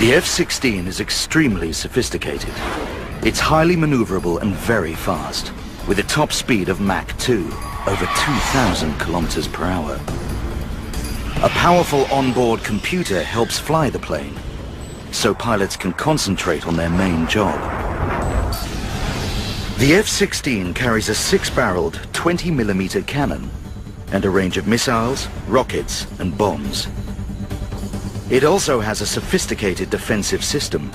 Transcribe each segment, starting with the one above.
The F-16 is extremely sophisticated. It's highly maneuverable and very fast, with a top speed of Mach 2, over 2,000 kilometers per hour. A powerful onboard computer helps fly the plane, so pilots can concentrate on their main job. The F-16 carries a 6-barreled 20mm cannon and a range of missiles, rockets and bombs. It also has a sophisticated defensive system.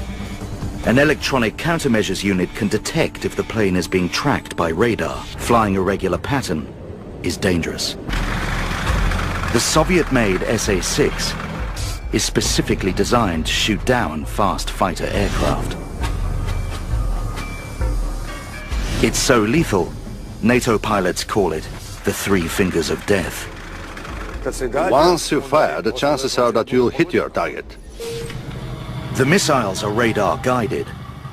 An electronic countermeasures unit can detect if the plane is being tracked by radar. Flying a regular pattern is dangerous. The Soviet-made SA-6 is specifically designed to shoot down fast fighter aircraft. It's so lethal, NATO pilots call it the Three Fingers of Death. Once you fire, the chances are that you'll hit your target. The missiles are radar guided.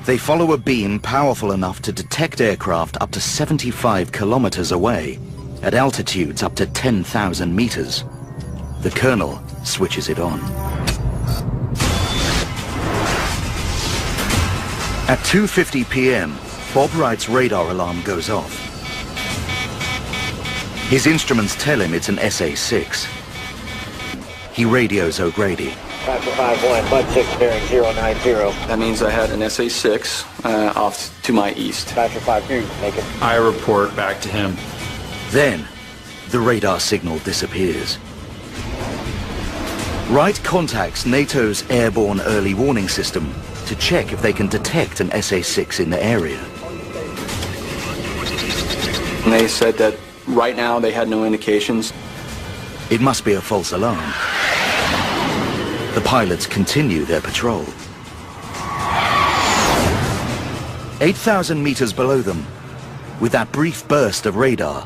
They follow a beam powerful enough to detect aircraft up to 75 kilometers away, at altitudes up to 10,000 meters. The colonel switches it on. At 2:50 p.m., Bob Wright's radar alarm goes off. His instruments tell him it's an SA-6. He radios O'Grady. Factor 5-1, Bud 6 bearing 090. That means I had an SA-6 off to my east. Factor 5-2, make it. I report back to him. Then, the radar signal disappears. Wright contacts NATO's airborne early warning system to check if they can detect an SA-6 in the area. And they said that right now they had no indications. It must be a false alarm. The pilots continue their patrol. 8,000 meters below them, with that brief burst of radar,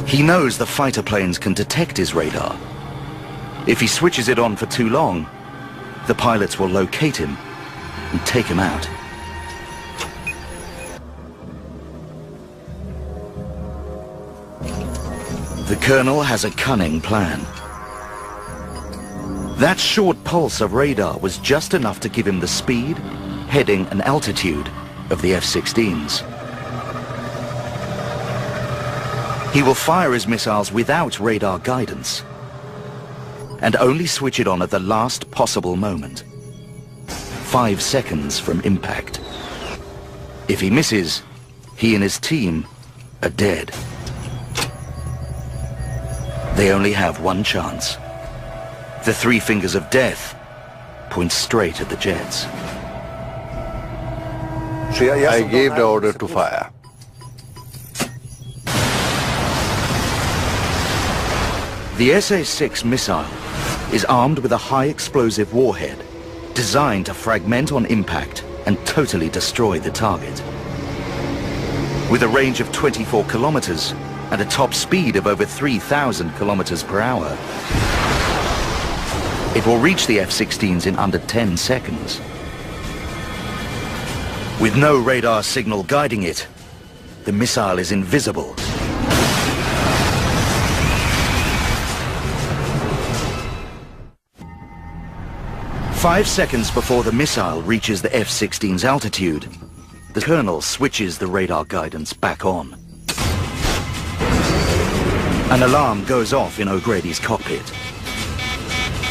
he knows the fighter planes can detect his radar. If he switches it on for too long, the pilots will locate him and take him out. The colonel has a cunning plan. That short pulse of radar was just enough to give him the speed, heading and altitude of the F-16s. He will fire his missiles without radar guidance and only switch it on at the last possible moment, 5 seconds from impact. If he misses, he and his team are dead. They only have one chance. The Three Fingers of Death point straight at the jets. I gave the order to fire. The SA-6 missile is armed with a high explosive warhead designed to fragment on impact and totally destroy the target. With a range of 24 kilometers and a top speed of over 3,000 kilometers per hour, it will reach the F-16s in under 10 seconds. With no radar signal guiding it, the missile is invisible. Five seconds before the missile reaches the F-16's altitude, the colonel switches the radar guidance back on. An alarm goes off in O'Grady's cockpit.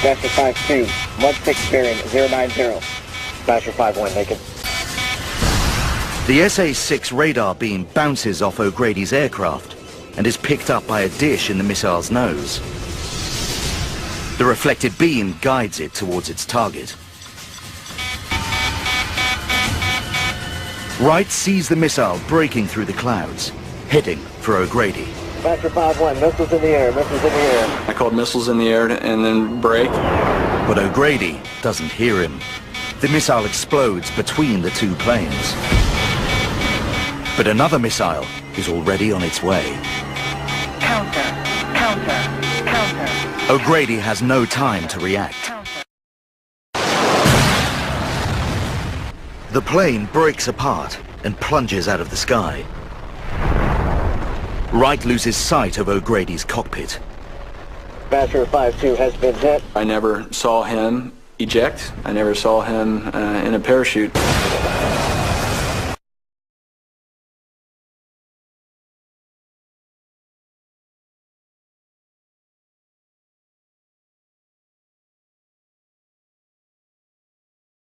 Factor 5-2, Bud 6 bearing 090. Factor 5-1, make it. The SA-6 radar beam bounces off O'Grady's aircraft and is picked up by a dish in the missile's nose. The reflected beam guides it towards its target. Wright sees the missile breaking through the clouds, heading for O'Grady. Factor 5-1, missiles in the air, missiles in the air. I called missiles in the air and then brake. But O'Grady doesn't hear him. The missile explodes between the two planes. But another missile is already on its way. Counter, counter, counter. O'Grady has no time to react. The plane breaks apart and plunges out of the sky. Wright loses sight of O'Grady's cockpit. Basher 5-2 has been hit. I never saw him eject. I never saw him in a parachute.